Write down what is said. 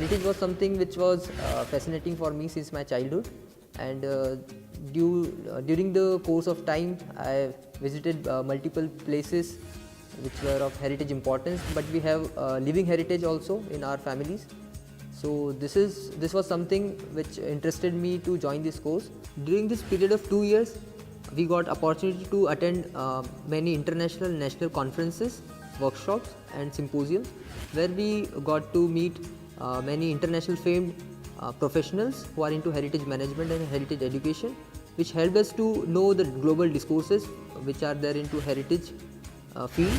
heritage was something which was fascinating for me since my childhood, and during the course of time I visited multiple places which were of heritage importance, but we have living heritage also in our families. So this was something which interested me to join this course. During this period of 2 years, we got opportunity to attend many international and national conferences, workshops and symposiums, where we got to meet many international famed professionals who are into heritage management and heritage education, which helped us to know the global discourses which are there into heritage field.